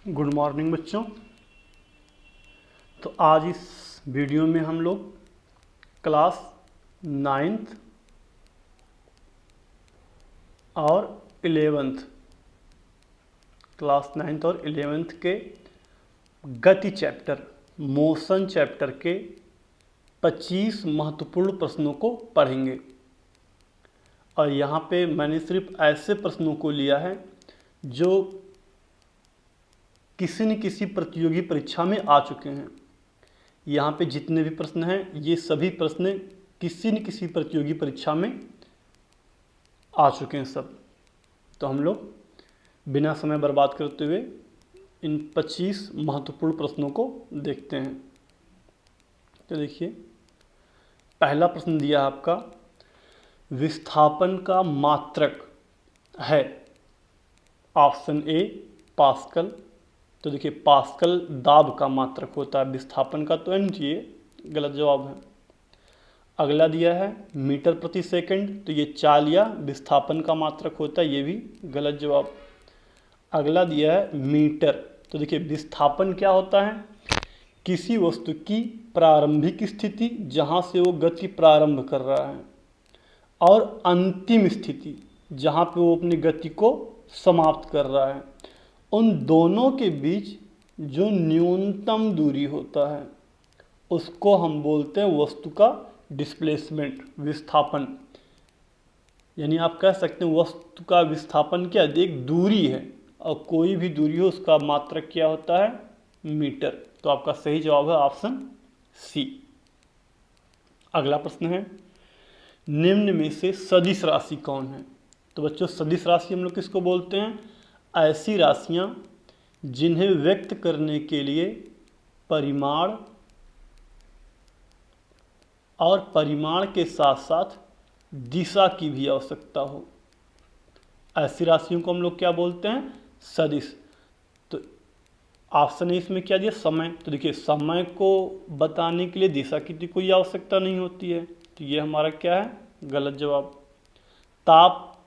Good morning बच्चों। तो आज इस वीडियो में हम लोग क्लास 9th और 11th के गति चैप्टर, मोशन चैप्टर के 25 महत्वपूर्ण प्रश्नों को पढ़ेंगे। और यहाँ पे मैंने सिर्फ ऐसे प्रश्नों को लिया है जो किसी न किसी प्रतियोगी परीक्षा में आ चुके हैं। यहाँ पे जितने भी प्रश्न हैं ये सभी प्रश्न किसी न किसी प्रतियोगी परीक्षा में आ चुके हैं सब। तो हम लोग बिना समय बर्बाद करते हुए इन 25 महत्वपूर्ण प्रश्नों को देखते हैं। तो देखिए, पहला प्रश्न दिया है आपका, विस्थापन का मात्रक है। Option A pascal. तो देखिए, पास्कल दाब का मात्रक होता है, विस्थापन का तो नहीं चाहिए, गलत जवाब है। अगला दिया है मीटर प्रति सेकंड, तो ये चाल या विस्थापन का मात्रक होता है, ये भी गलत जवाब। अगला दिया है मीटर। तो देखिए, विस्थापन क्या होता है? किसी वस्तु की प्रारंभिक स्थिति जहाँ से वो गति प्रारंभ कर रहा है और अंतिम स्थिति जहाँ पे वो अपनी गति को समाप्त कर रहा है, उन दोनों के बीच जो न्यूनतम दूरी होता है उसको हम बोलते हैं वस्तु का डिस्प्लेसमेंट, विस्थापन। यानी आप कह सकते हैं वस्तु का विस्थापन क्या, एक दूरी है और कोई भी दूरी हो उसका मात्रक क्या होता है, मीटर। तो आपका सही जवाब है ऑप्शन सी। अगला प्रश्न है, निम्न में से सदिश राशि कौन है? तो बच्चों, सदिश राशि हम लोग किसको बोलते हैं? ऐसी राशियां जिन्हें व्यक्त करने के लिए परिमाण और परिमाण के साथ साथ दिशा की भी आवश्यकता हो, ऐसी राशियों को हम लोग क्या बोलते हैं? सदिश। तो ऑप्शन ए इसमें क्या दिया, समय। तो देखिए, समय को बताने के लिए दिशा की कोई आवश्यकता नहीं होती है, तो ये हमारा क्या है, गलत जवाब।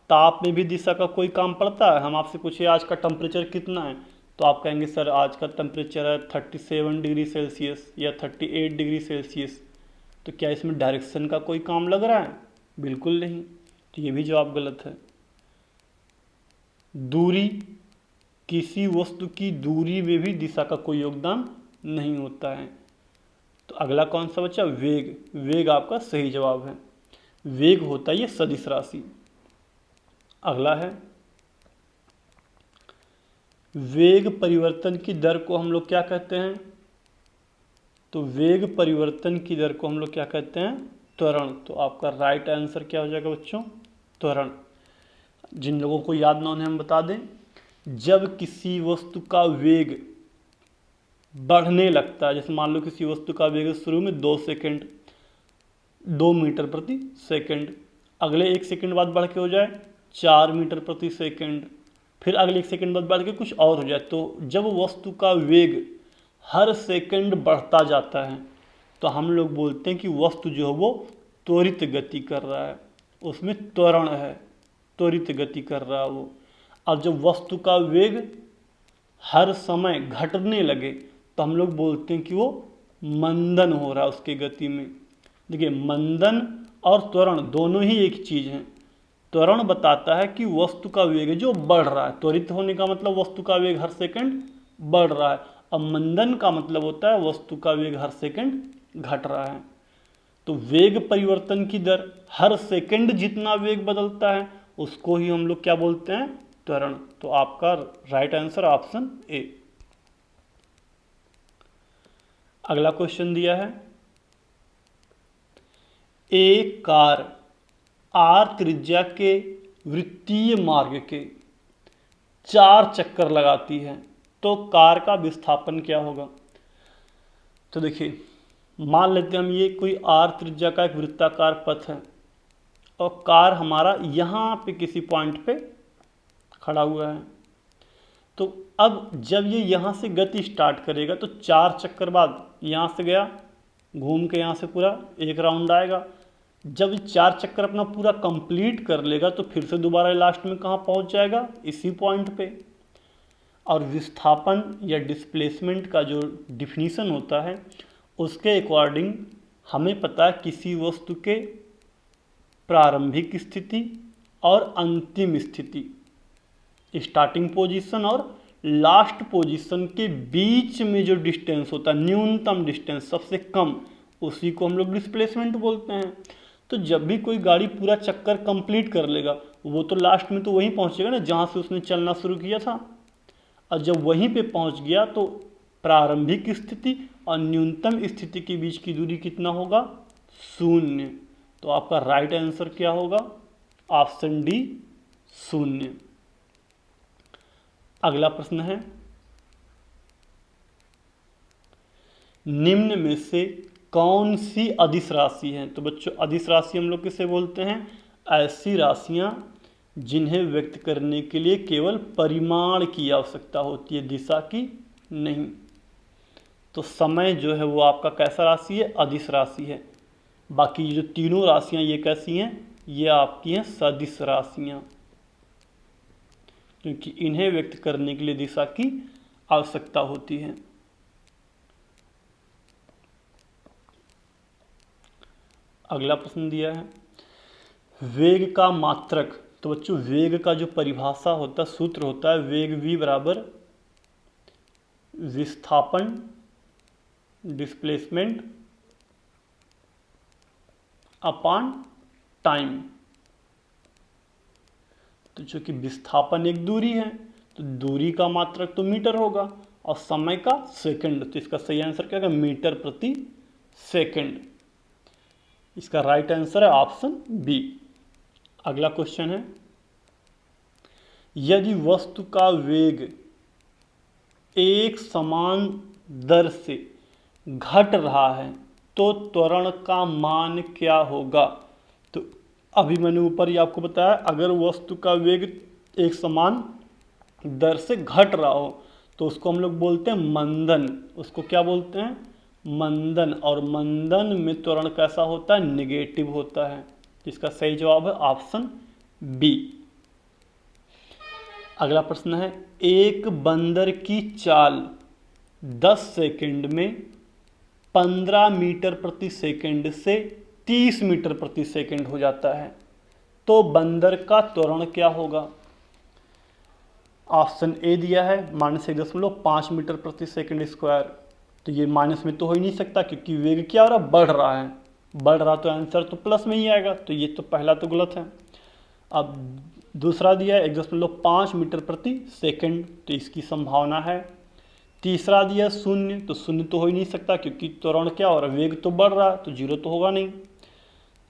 ताप में भी दिशा का कोई काम पड़ता है? हम आपसे पूछे आज का टेम्परेचर कितना है, तो आप कहेंगे सर आज का टेम्परेचर है 37 डिग्री सेल्सियस या 38 डिग्री सेल्सियस। तो क्या इसमें डायरेक्शन का कोई काम लग रहा है? बिल्कुल नहीं, तो ये भी जवाब गलत है। दूरी, किसी वस्तु की दूरी में भी दिशा का कोई योगदान नहीं होता है। तो अगला कौन सा बचा, वेग। वेग आपका सही जवाब है, वेग होता है ये सदिश राशि। अगला है, वेग परिवर्तन की दर को हम लोग क्या कहते हैं? तो वेग परिवर्तन की दर को हम लोग क्या कहते हैं? त्वरण। तो आपका राइट आंसर क्या हो जाएगा बच्चों, त्वरण। जिन लोगों को याद ना उन्हें हम बता दें, जब किसी वस्तु का वेग बढ़ने लगता है, जैसे मान लो किसी वस्तु का वेग शुरू में 2 मीटर प्रति सेकंड, अगले 1 सेकंड बाद बढ़ के हो जाए 4 मीटर प्रति सेकंड, फिर अगले 1 सेकंड बाद बढ़ के कुछ और हो जाए, तो जब वस्तु का वेग हर सेकंड बढ़ता जाता है तो हम लोग बोलते हैं कि वस्तु जो है वो त्वरित गति कर रहा है, उसमें त्वरण है, त्वरित गति कर रहा है वो। अब जब वस्तु का वेग हर समय घटने लगे तो हम लोग बोलते हैं कि वो मंदन हो रहा है उसकी गति में। देखिए, मंदन और त्वरण दोनों ही एक चीज़ हैं। त्वरण बताता है कि वस्तु का वेग जो बढ़ रहा है, त्वरित होने का मतलब वस्तु का वेग हर सेकंड बढ़ रहा है, और मंदन का मतलब होता है वस्तु का वेग हर सेकंड घट रहा है। तो वेग परिवर्तन की दर, हर सेकंड जितना वेग बदलता है उसको ही हम लोग क्या बोलते हैं, त्वरण। तो आपका राइट आंसर ऑप्शन ए। अगला क्वेश्चन दिया है, एक कार आर त्रिज्या के वृत्तीय मार्ग के 4 चक्कर लगाती है तो कार का विस्थापन क्या होगा? तो देखिए, मान लेते हैं हम ये कोई आर त्रिज्या का एक वृत्ताकार पथ है और कार हमारा यहाँ पे किसी पॉइंट पे खड़ा हुआ है। तो अब जब ये यहाँ से गति स्टार्ट करेगा तो 4 चक्कर बाद यहाँ से गया, घूम के यहाँ से पूरा एक राउंड आएगा। जब 4 चक्कर अपना पूरा कंप्लीट कर लेगा तो फिर से दोबारा लास्ट में कहाँ पहुँच जाएगा, इसी पॉइंट पे। और विस्थापन या डिस्प्लेसमेंट का जो डिफिनीशन होता है उसके अकॉर्डिंग हमें पता है किसी वस्तु के प्रारंभिक स्थिति और अंतिम स्थिति, स्टार्टिंग पोजीशन और लास्ट पोजीशन के बीच में जो डिस्टेंस होता है, न्यूनतम डिस्टेंस, सबसे कम, उसी को हम लोग डिस्प्लेसमेंट बोलते हैं। तो जब भी कोई गाड़ी पूरा चक्कर कंप्लीट कर लेगा वो तो लास्ट में तो वहीं पहुंचेगा ना जहां से उसने चलना शुरू किया था, और जब वहीं पे पहुंच गया तो प्रारंभिक स्थिति और न्यूनतम स्थिति के बीच की दूरी कितना होगा? 0। तो आपका राइट आंसर क्या होगा? Option D, 0। अगला प्रश्न है, निम्न में से कौन सी अदिश राशि है? तो बच्चों अदिश राशि हम लोग किसे बोलते हैं? ऐसी राशियां जिन्हें व्यक्त करने के लिए केवल परिमाण की आवश्यकता होती है, दिशा की नहीं। तो समय जो है वो आपका कैसा राशि है? अदिश राशि है। बाकी जो तीनों राशियां ये कैसी हैं? ये आपकी हैं सदिश राशियां, क्योंकि इन्हें व्यक्त करने के लिए दिशा की आवश्यकता होती है। अगला प्रश्न दिया है, वेग का मात्रक। तो बच्चों वेग का जो परिभाषा होता है, सूत्र होता है, वेग v बराबर विस्थापन डिस्प्लेसमेंट अपॉन टाइम। तो चूंकि विस्थापन एक दूरी है तो दूरी का मात्रक तो मीटर होगा और समय का सेकंड, तो इसका सही आंसर क्या होगा? मीटर प्रति सेकंड। इसका राइट आंसर है ऑप्शन बी। अगला क्वेश्चन है, यदि वस्तु का वेग एक समान दर से घट रहा है तो त्वरण का मान क्या होगा? तो अभी मैंने ऊपर ही आपको बताया, अगर वस्तु का वेग एक समान दर से घट रहा हो तो उसको हम लोग बोलते हैं मंदन। उसको क्या बोलते हैं? मंदन। और मंदन में त्वरण कैसा होता है? नेगेटिव होता है। जिसका सही जवाब है ऑप्शन बी। अगला प्रश्न है, एक बंदर की चाल 10 सेकंड में 15 मीटर प्रति सेकंड से 30 मीटर प्रति सेकंड हो जाता है, तो बंदर का त्वरण क्या होगा? ऑप्शन ए दिया है -1.5 मीटर प्रति सेकंड स्क्वायर। तो ये माइनस में तो हो ही नहीं सकता क्योंकि वेग क्या हो रहा है? बढ़ रहा है। बढ़ रहा तो आंसर तो प्लस में ही आएगा, तो ये तो पहला तो गलत है। अब दूसरा दिया है 1.5 मीटर प्रति सेकंड, तो इसकी संभावना है। तीसरा दिया 0, तो 0 तो हो ही नहीं सकता क्योंकि त्वरण क्या हो रहा है? वेग तो बढ़ रहा है, तो 0 तो होगा नहीं।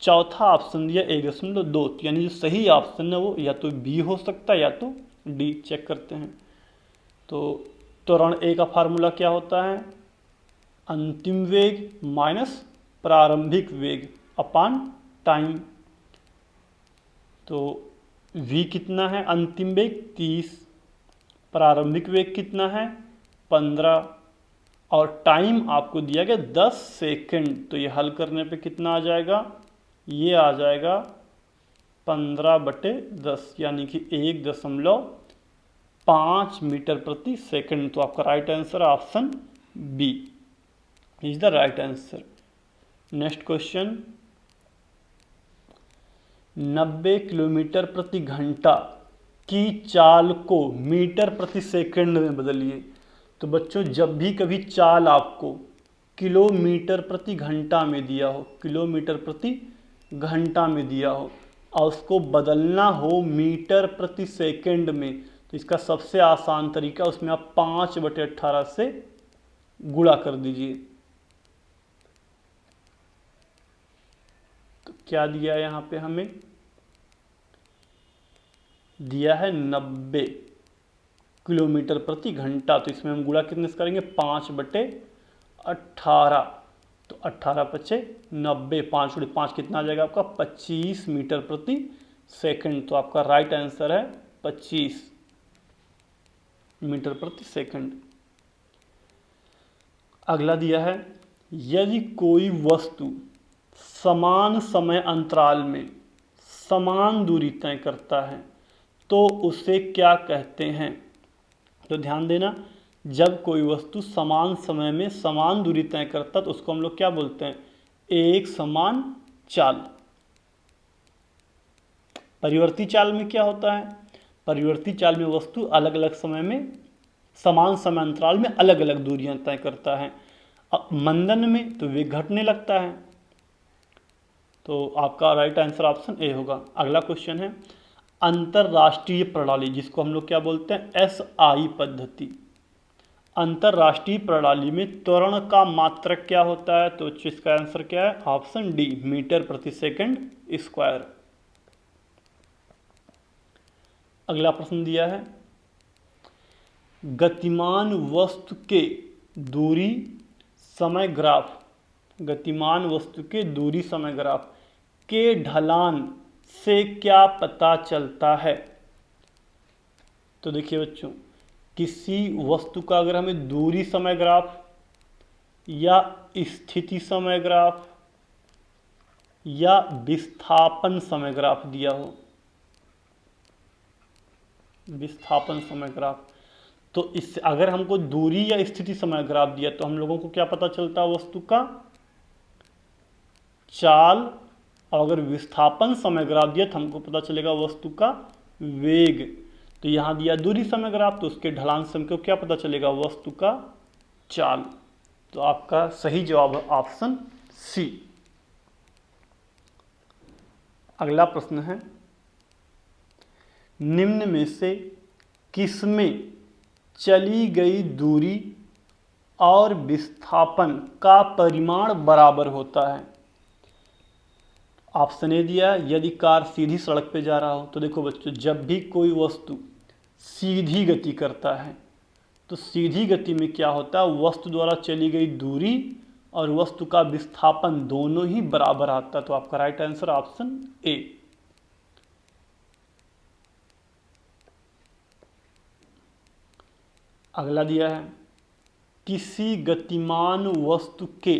चौथा ऑप्शन दिया 1.2, यानी जो सही ऑप्शन है वो या तो बी हो सकता है या तो डी। चेक करते हैं। तो त्वरण ए का फार्मूला क्या होता है? अंतिम वेग माइनस प्रारंभिक वेग अपॉन टाइम। तो v कितना है? अंतिम वेग 30, प्रारंभिक वेग कितना है? 15, और टाइम आपको दिया गया 10 सेकंड। तो ये हल करने पे कितना आ जाएगा? ये आ जाएगा 15/10, यानी कि 1.5 मीटर प्रति सेकंड। तो आपका right answer option B is the right answer. Next question, 90 kilometre प्रति घंटा की चाल को मीटर प्रति सेकंड में बदलिए। तो बच्चों जब भी कभी चाल आपको किलोमीटर प्रति घंटा में दिया हो, किलोमीटर प्रति घंटा में दिया हो और उसको बदलना हो मीटर प्रति सेकंड में, तो इसका सबसे आसान तरीका, उसमें आप 5/18 से गुणा कर दीजिए। तो क्या दिया है यहाँ पे? हमें दिया है 90 किलोमीटर प्रति घंटा, तो इसमें हम गुणा कितने से करेंगे? 5/18। तो 18×5 = 90, 5×5 कितना आ जाएगा आपका? 25 मीटर प्रति सेकंड। तो आपका राइट आंसर है 25 मीटर प्रति सेकंड। अगला दिया है, यदि कोई वस्तु समान समय अंतराल में समान दूरी तय करता है तो उसे क्या कहते हैं? तो ध्यान देना, जब कोई वस्तु समान समय में समान दूरी तय करता है तो उसको हम लोग क्या बोलते हैं, एक समान चाल। परिवर्ती चाल में क्या होता है, परिवर्ती चाल में वस्तु अलग अलग समय में समान समय अंतराल में अलग अलग दूरियां तय करता है। मंदन में तो वेग घटने लगता है। तो आपका राइट आंसर ऑप्शन ए होगा। अगला क्वेश्चन है, अंतरराष्ट्रीय प्रणाली, जिसको हम लोग क्या बोलते हैं, SI पद्धति। अंतरराष्ट्रीय प्रणाली में त्वरण का मात्रक क्या होता है, तो इसका आंसर क्या है, ऑप्शन डी, मीटर प्रति सेकंड स्क्वायर। अगला प्रश्न दिया है, गतिमान वस्तु के दूरी समय ग्राफ, गतिमान वस्तु के दूरी समय ग्राफ के ढलान से क्या पता चलता है। तो देखिए बच्चों, किसी वस्तु का अगर हमें दूरी समय ग्राफ या स्थिति समय ग्राफ या विस्थापन समय ग्राफ दिया हो, विस्थापन समय ग्राफ, तो इससे अगर हमको दूरी या स्थिति समय ग्राफ दिया तो हम लोगों को क्या पता चलता है, वस्तु का चाल, और अगर विस्थापन समय ग्राफ दिया तो हमको पता चलेगा वस्तु का वेग। तो यहां दिया दूरी समय ग्राफ, तो उसके ढलान से हमको क्या पता चलेगा, वस्तु का चाल। तो आपका सही जवाब है ऑप्शन सी। अगला प्रश्न है, निम्न में से किसमें चली गई दूरी और विस्थापन का परिमाण बराबर होता है। ऑप्शन ए दिया, यदि कार सीधी सड़क पे जा रहा हो। तो देखो बच्चों, जब भी कोई वस्तु सीधी गति करता है तो सीधी गति में क्या होता है, वस्तु द्वारा चली गई दूरी और वस्तु का विस्थापन दोनों ही बराबर आता है। तो आपका राइट आंसर ऑप्शन ए। अगला दिया है, किसी गतिमान वस्तु के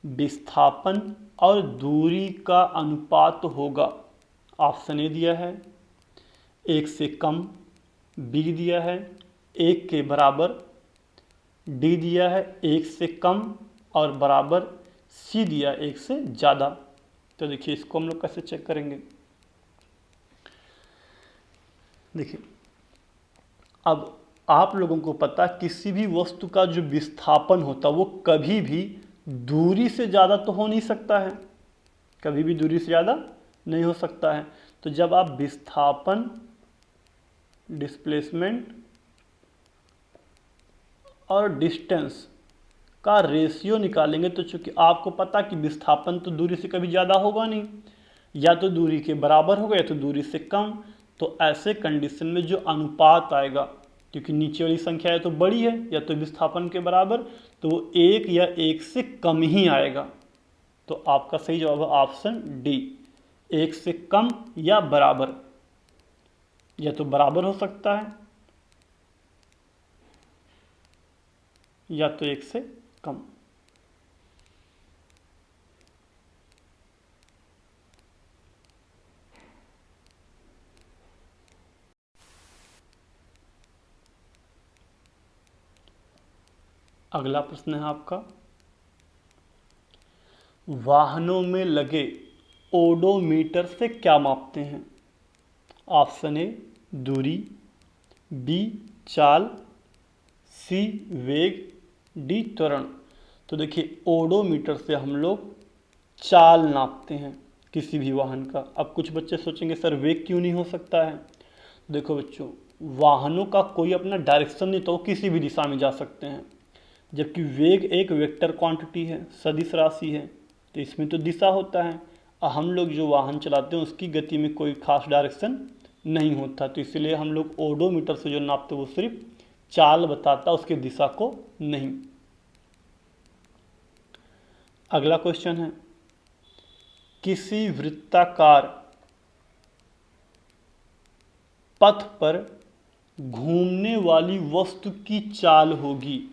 विस्थापन और दूरी का अनुपात होगा। ऑप्शन ए दिया है 1 से कम, बी दिया है 1 के बराबर, डी दिया है 1 से कम और बराबर, सी दिया 1 से ज़्यादा। तो देखिए इसको हम लोग कैसे चेक करेंगे। देखिए, अब आप लोगों को पता, किसी भी वस्तु का जो विस्थापन होता है वो कभी भी दूरी से ज़्यादा तो हो नहीं सकता है, कभी भी दूरी से ज़्यादा नहीं हो सकता है। तो जब आप विस्थापन, डिस्प्लेसमेंट और डिस्टेंस का रेशियो निकालेंगे तो चूंकि आपको पता कि विस्थापन तो दूरी से कभी ज़्यादा होगा नहीं, या तो दूरी के बराबर होगा या तो दूरी से कम। तो ऐसे कंडीशन में जो अनुपात आएगा, क्योंकि नीचे वाली संख्या या तो बड़ी है या तो विस्थापन के बराबर, तो वो 1 या 1 से कम ही आएगा। तो आपका सही जवाब है ऑप्शन डी, 1 से कम या बराबर, या तो बराबर हो सकता है या तो 1 से कम। अगला प्रश्न है आपका, वाहनों में लगे ओडोमीटर से क्या मापते हैं। ऑप्शन ए दूरी, बी चाल, सी वेग, डी त्वरण। तो देखिए, ओडोमीटर से हम लोग चाल नापते हैं किसी भी वाहन का। अब कुछ बच्चे सोचेंगे सर वेग क्यों नहीं हो सकता है। देखो बच्चों, वाहनों का कोई अपना डायरेक्शन नहीं, तो वो किसी भी दिशा में जा सकते हैं, जबकि वेग एक वेक्टर क्वांटिटी है, सदिश राशि है, तो इसमें तो दिशा होता है। और हम लोग जो वाहन चलाते हैं उसकी गति में कोई खास डायरेक्शन नहीं होता, तो इसलिए हम लोग ओडोमीटर से जो नापते हैं वो सिर्फ चाल बताता, उसकी दिशा को नहीं। अगला क्वेश्चन है, किसी वृत्ताकार पथ पर घूमने वाली वस्तु की चाल होगी।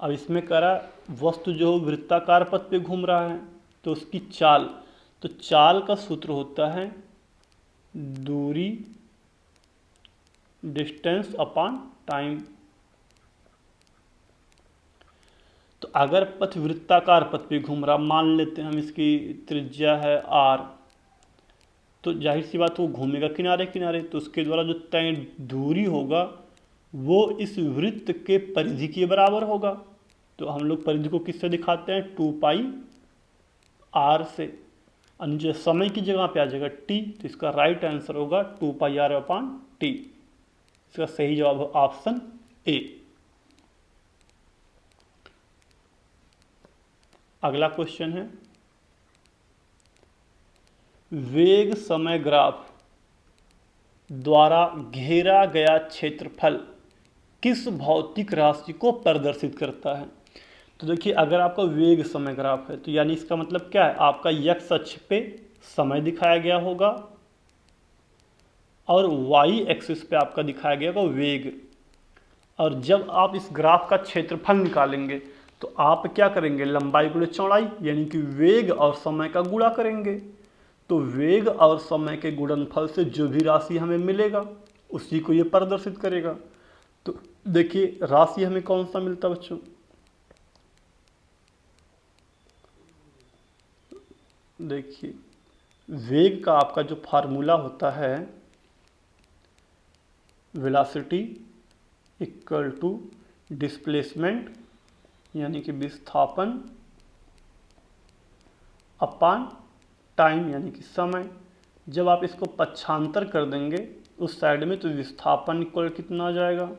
अब इसमें करा वस्तु जो वृत्ताकार पथ पे घूम रहा है तो उसकी चाल, तो चाल का सूत्र होता है दूरी डिस्टेंस अपॉन टाइम। तो अगर पथ वृत्ताकार पथ पे घूम रहा, मान लेते हैं हम इसकी त्रिज्या है r, तो जाहिर सी बात वो घूमेगा किनारे किनारे, तो उसके द्वारा जो तय दूरी होगा वो इस वृत्त के परिधि के बराबर होगा। तो हम लोग परिधि को किससे दिखाते हैं, 2 पाई r से। जो समय की जगह पे आ जाएगा t, तो इसका राइट आंसर होगा 2 पाई r अपॉन टी। इसका सही जवाब है ऑप्शन ए। अगला क्वेश्चन है, वेग समय ग्राफ द्वारा घेरा गया क्षेत्रफल किस भौतिक राशि को प्रदर्शित करता है। तो देखिए, अगर आपका वेग समय ग्राफ है तो यानी इसका मतलब क्या है, आपका x अक्ष पे समय दिखाया गया होगा और y एक्सिस पे आपका दिखाया गया होगा वेग। और जब आप इस ग्राफ का क्षेत्रफल निकालेंगे तो आप क्या करेंगे, लंबाई गुणे चौड़ाई, यानी कि वेग और समय का गुणा करेंगे। तो वेग और समय के गुणनफल से जो भी राशि हमें मिलेगा उसी को ये प्रदर्शित करेगा। तो देखिए राशि हमें कौन सा मिलता है बच्चों, देखिए वेग का आपका जो फार्मूला होता है, वेलोसिटी इक्वल टू डिस्प्लेसमेंट यानी कि विस्थापन अपान टाइम यानी कि समय। जब आप इसको पक्षांतर कर देंगे उस साइड में तो विस्थापन इक्वल कितना आ जाएगा,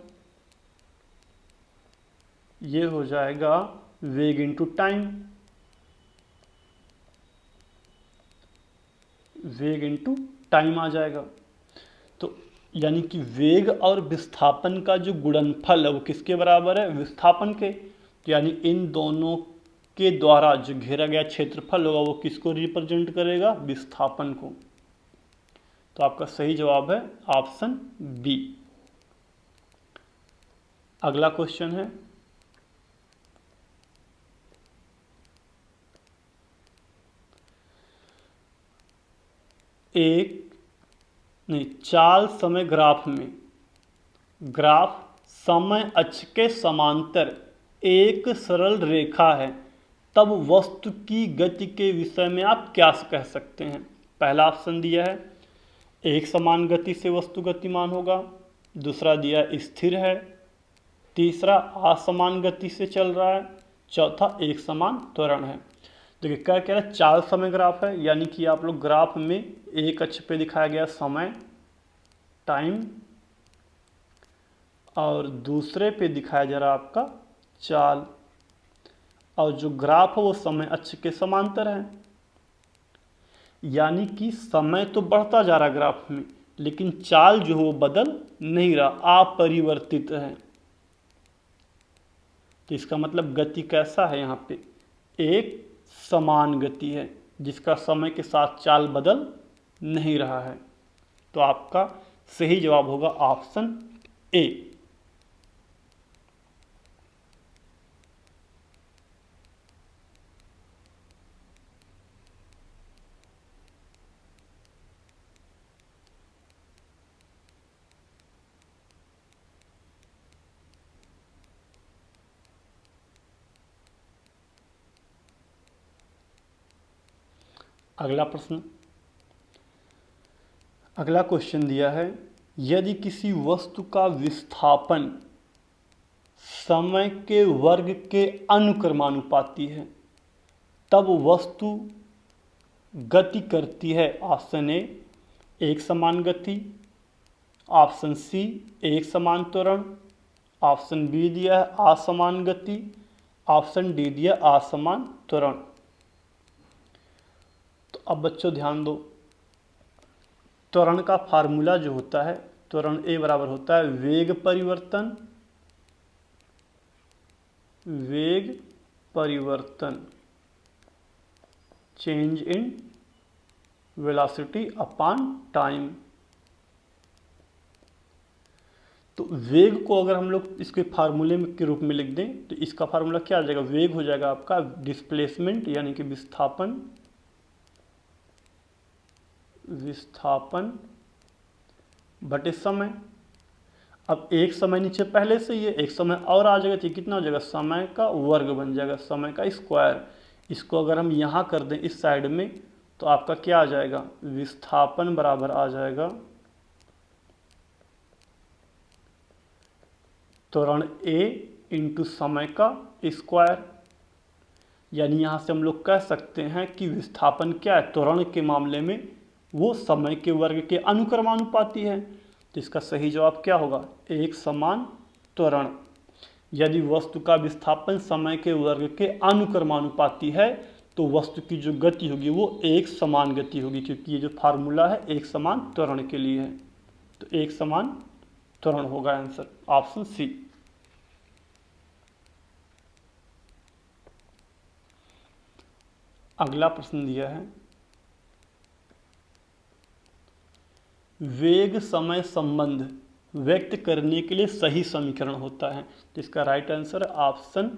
ये हो जाएगा वेग इंटू टाइम, वेग इंटू टाइम आ जाएगा। तो यानी कि वेग और विस्थापन का जो गुणनफल है वो किसके बराबर है, विस्थापन के। तो यानी इन दोनों के द्वारा जो घेरा गया क्षेत्रफल होगा वो किसको रिप्रेजेंट करेगा, विस्थापन को। तो आपका सही जवाब है ऑप्शन बी। अगला क्वेश्चन है, चाल समय ग्राफ में ग्राफ समय अक्ष के समांतर एक सरल रेखा है, तब वस्तु की गति के विषय में आप क्या कह सकते हैं। पहला ऑप्शन दिया है एक समान गति से वस्तु गतिमान होगा, दूसरा दिया स्थिर है, तीसरा असमान गति से चल रहा है, चौथा एक समान त्वरण है। देखिए क्या कह रहा है, चाल समय ग्राफ है, यानी कि आप लोग ग्राफ में एक अक्ष पे दिखाया गया समय टाइम और दूसरे पे दिखाया जा रहा है आपका चाल, और जो ग्राफ है वो समय अक्ष के समांतर है। यानी कि समय तो बढ़ता जा रहा ग्राफ में, लेकिन चाल जो है वो बदल नहीं रहा, अपरिवर्तित है। तो इसका मतलब गति कैसा है, यहाँ पे एक समान गति है जिसका समय के साथ चाल बदल नहीं रहा है। तो आपका सही जवाब होगा ऑप्शन ए। अगला प्रश्न, अगला क्वेश्चन दिया है, यदि किसी वस्तु का विस्थापन समय के वर्ग के अनुक्रमानुपाती है तब वस्तु गति करती है। ऑप्शन ए एक समान गति, ऑप्शन सी एक समान त्वरण, ऑप्शन बी दिया है असमान गति, ऑप्शन डी दिया असमान त्वरण। तो अब बच्चों ध्यान दो, त्वरण का फार्मूला जो होता है, त्वरण ए बराबर होता है वेग परिवर्तन, वेग परिवर्तन change in velocity upon time. तो वेग को अगर हम लोग इसके फार्मूले के रूप में लिख दें तो इसका फार्मूला क्या आ जाएगा, वेग हो जाएगा आपका डिस्प्लेसमेंट यानी कि विस्थापन, विस्थापन बटे समय। अब एक समय नीचे पहले से ही है, एक समय और आ जाएगा तो कितना हो जाएगा, समय का वर्ग बन जाएगा, समय का स्क्वायर। इसको अगर हम यहाँ कर दें इस साइड में तो आपका क्या आ जाएगा, विस्थापन बराबर आ जाएगा त्वरण a इंटू समय का स्क्वायर। यानी यहाँ से हम लोग कह सकते हैं कि विस्थापन क्या है, त्वरण के मामले में वो समय के वर्ग के अनुक्रमानुपाती है। तो इसका सही जवाब क्या होगा, एक समान त्वरण। यदि वस्तु का विस्थापन समय के वर्ग के अनुक्रमानुपाती है तो वस्तु की जो गति होगी वो एक समान गति होगी, क्योंकि ये जो फार्मूला है एक समान त्वरण के लिए है। तो एक समान त्वरण होगा आंसर, ऑप्शन सी। अगला प्रश्न दिया है, वेग समय संबंध व्यक्त करने के लिए सही समीकरण होता है। तो इसका राइट आंसर है ऑप्शन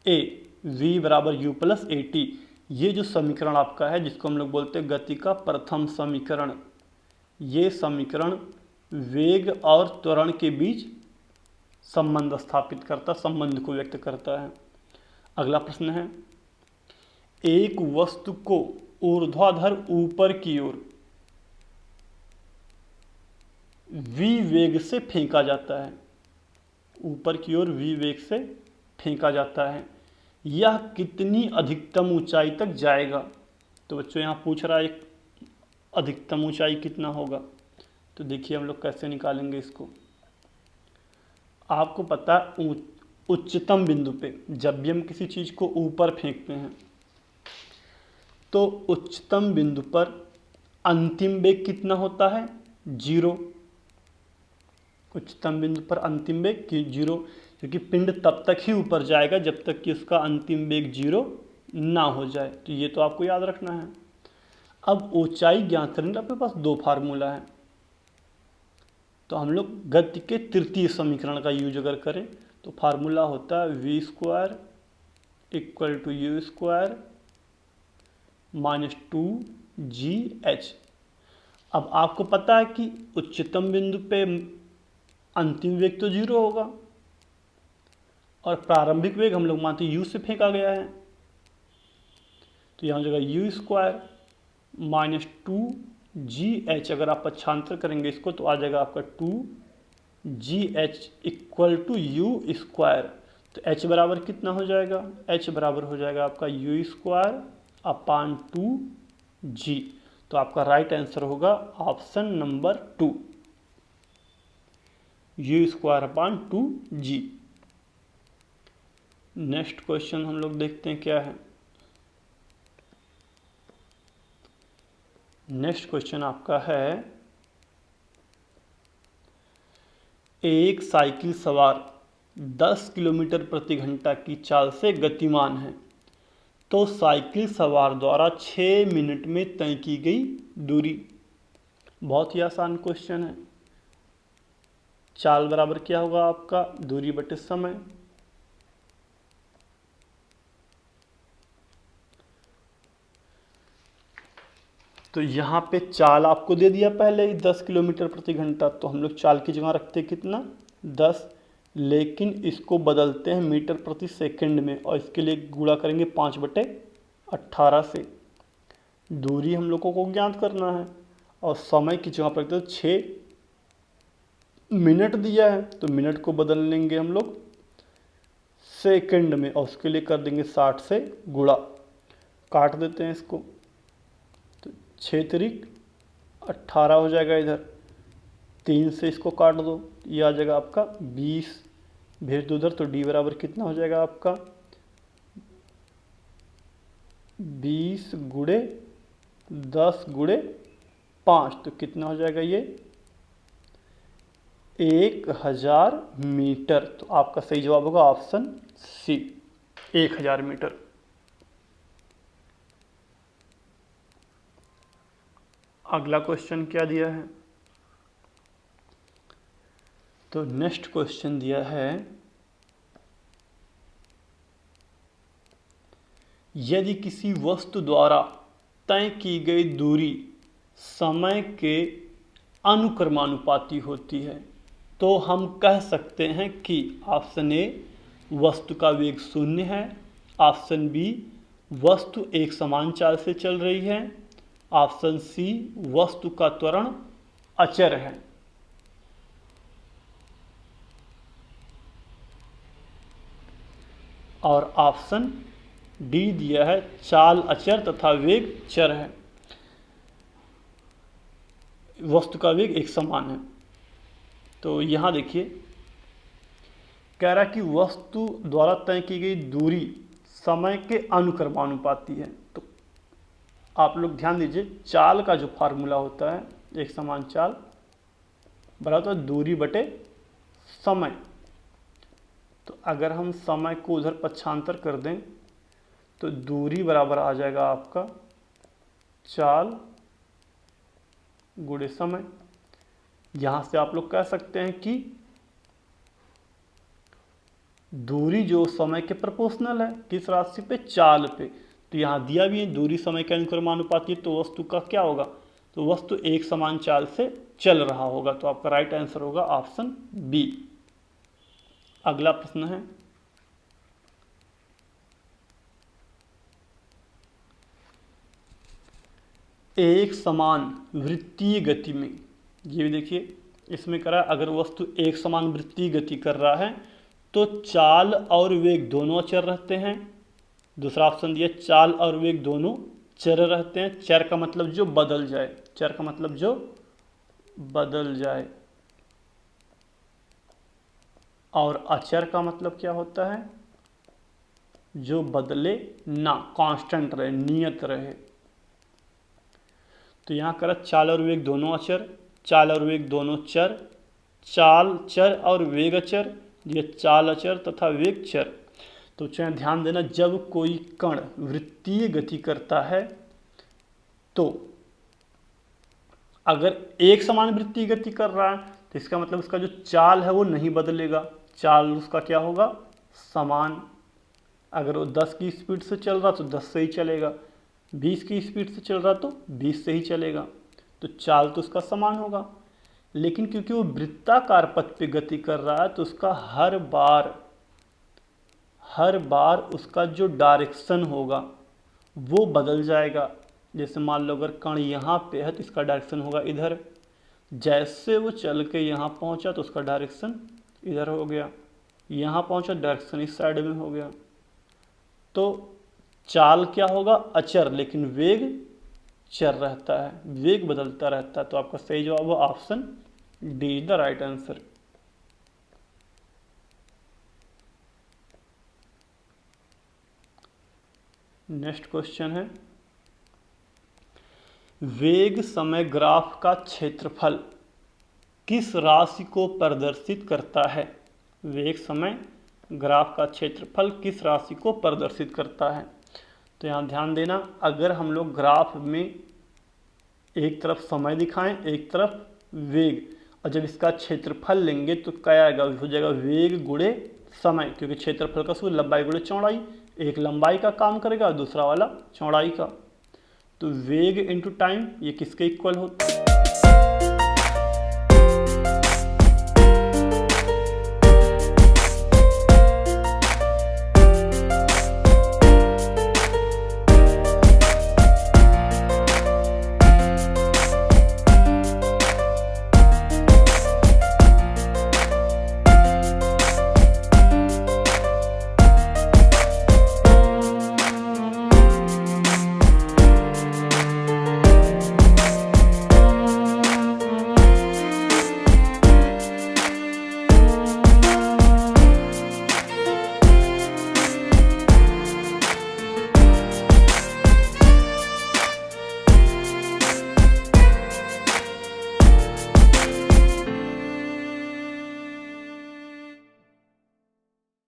ए, v बराबर u प्लस ए टी। ये जो समीकरण आपका है जिसको हम लोग बोलते हैं गति का प्रथम समीकरण, ये समीकरण वेग और त्वरण के बीच संबंध स्थापित करता, संबंध को व्यक्त करता है। अगला प्रश्न है, एक वस्तु को ऊर्ध्वाधर ऊपर की ओर v वेग से फेंका जाता है, ऊपर की ओर v वेग से फेंका जाता है, यह कितनी अधिकतम ऊंचाई तक जाएगा। तो बच्चों यहाँ पूछ रहा है एक अधिकतम ऊंचाई कितना होगा। तो देखिए हम लोग कैसे निकालेंगे इसको। आपको पता है उच्चतम बिंदु पे जब भी हम किसी चीज़ को ऊपर फेंकते हैं तो उच्चतम बिंदु पर अंतिम वेग कितना होता है, 0। उच्चतम बिंदु पर अंतिम वेग 0, क्योंकि पिंड तब तक ही ऊपर जाएगा जब तक कि उसका अंतिम वेग 0 ना हो जाए। तो ये तो आपको याद रखना है। अब ऊंचाई ज्ञात करने के लिए अपने पास दो फार्मूला है। तो हम लोग गति के तृतीय समीकरण का यूज अगर करें तो फार्मूला होता है v square equal to u square minus 2GH। अब आपको पता है कि उच्चतम बिंदु पे अंतिम वेग तो 0 होगा और प्रारंभिक वेग हम लोग मानते u से फेंका गया है। तो यहाँ हो जाएगा यू स्क्वायर माइनस 2GH। अगर आप पक्षांतर करेंगे इसको तो आ जाएगा आपका 2GH equal to u square. तो h बराबर कितना हो जाएगा, h बराबर हो जाएगा आपका यू स्क्वायर अपान 2G। तो आपका राइट आंसर होगा option number 2, you square upon 2G। Next question हम लोग देखते हैं क्या है। नेक्स्ट क्वेश्चन आपका है, एक साइकिल सवार 10 किलोमीटर प्रति घंटा की चाल से गतिमान है तो साइकिल सवार द्वारा 6 मिनट में तय की गई दूरी। बहुत ही आसान क्वेश्चन है। चाल बराबर क्या होगा आपका, दूरी बटे समय। तो यहाँ पे चाल आपको दे दिया पहले ही 10 किलोमीटर प्रति घंटा, तो हम लोग चाल की जगह रखते कितना 10, लेकिन इसको बदलते हैं मीटर प्रति सेकंड में और इसके लिए गुणा करेंगे 5/18 से। दूरी हम लोगों को ज्ञात करना है और समय की जगह पर रखते हैं 6 मिनट दिया है तो मिनट को बदल लेंगे हम लोग सेकंड में और उसके लिए कर देंगे 60 से गुणा। काट देते हैं इसको, तो 6 तिरिक 18 हो जाएगा, इधर 3 से इसको काट दो, ये आ जाएगा आपका 20, भेज दो उधर। तो डी बराबर कितना हो जाएगा आपका 20 गुणे 10 गुणे 5, तो कितना हो जाएगा ये 1000 मीटर। तो आपका सही जवाब होगा ऑप्शन सी, 1000 मीटर। अगला क्वेश्चन क्या दिया है, तो नेक्स्ट क्वेश्चन दिया है, यदि किसी वस्तु द्वारा तय की गई दूरी समय के अनुक्रमानुपाती होती है। तो हम कह सकते हैं कि ऑप्शन ए वस्तु का वेग 0 है, ऑप्शन बी वस्तु एक समान चाल से चल रही है, ऑप्शन सी वस्तु का त्वरण अचर है। और ऑप्शन डी दिया है चाल अचर तथा वेग चर है, वस्तु का वेग एक समान है। तो यहाँ देखिए कह रहा है कि वस्तु द्वारा तय की गई दूरी समय के अनुक्रमानुपाती है। तो आप लोग ध्यान दीजिए, चाल का जो फार्मूला होता है, एक समान चाल बराबर दूरी बटे समय। तो अगर हम समय को उधर पक्षांतर कर दें तो दूरी बराबर आ जाएगा आपका चाल गुणे समय। यहाँ से आप लोग कह सकते हैं कि दूरी जो समय के प्रोपोर्शनल है, किस राशि पे, चाल पे। तो यहाँ दिया भी है दूरी समय के अनुक्रमानुपाती, तो वस्तु का क्या होगा, तो वस्तु एक समान चाल से चल रहा होगा। तो आपका राइट आंसर होगा ऑप्शन बी। अगला प्रश्न है एक समान वृत्तीय गति में, ये भी देखिए इसमें करा अगर वस्तु एक समान वृत्तीय गति कर रहा है तो चाल और वेग दोनों अचर रहते हैं। दूसरा ऑप्शन दिया चाल और वेग दोनों चर रहते हैं। चर का मतलब जो बदल जाए, चर का मतलब जो बदल जाए, और अचर का मतलब क्या होता है, जो बदले ना, कांस्टेंट रहे, नियत रहे। तो यहाँ करा चाल और वेग दोनों अचर, चाल और वेग दोनों चर, चाल चर और वेग अचर, ये चाल अचर तथा वेग चर। तो चाहे ध्यान देना, जब कोई कण वृत्तीय गति करता है तो अगर एक समान वृत्तीय गति कर रहा है तो इसका मतलब उसका जो चाल है वो नहीं बदलेगा, चाल उसका क्या होगा, समान। अगर वो 10 की स्पीड से चल रहा तो 10 से ही चलेगा, 20 की स्पीड से चल रहा तो 20 से ही चलेगा, तो चाल तो उसका समान होगा। लेकिन क्योंकि वो वृत्ताकार पथ पे गति कर रहा है तो उसका हर बार उसका जो डायरेक्शन होगा वो बदल जाएगा। जैसे मान लो अगर कण यहाँ पे है तो इसका डायरेक्शन होगा इधर, जैसे वो चल के यहाँ पहुँचा तो उसका डायरेक्शन इधर हो गया, यहाँ पहुँचा डायरेक्शन इस साइड में हो गया। तो चाल क्या होगा, अचर, लेकिन वेग चर रहता है, वेग बदलता रहता है। तो आपका सही जवाब है option D is the right answer. Next question है वेग समय ग्राफ का क्षेत्रफल किस राशि को प्रदर्शित करता है। वेग समय ग्राफ का क्षेत्रफल किस राशि को प्रदर्शित करता है। तो यहाँ ध्यान देना, अगर हम लोग ग्राफ में एक तरफ समय दिखाएं एक तरफ वेग, और जब इसका क्षेत्रफल लेंगे तो क्या आएगा, हो जाएगा वेग गुणे समय, क्योंकि क्षेत्रफल का सूत्र लंबाई गुणे चौड़ाई, एक लंबाई का काम करेगा दूसरा वाला चौड़ाई का। तो वेग इंटू टाइम ये किसके इक्वल होता है,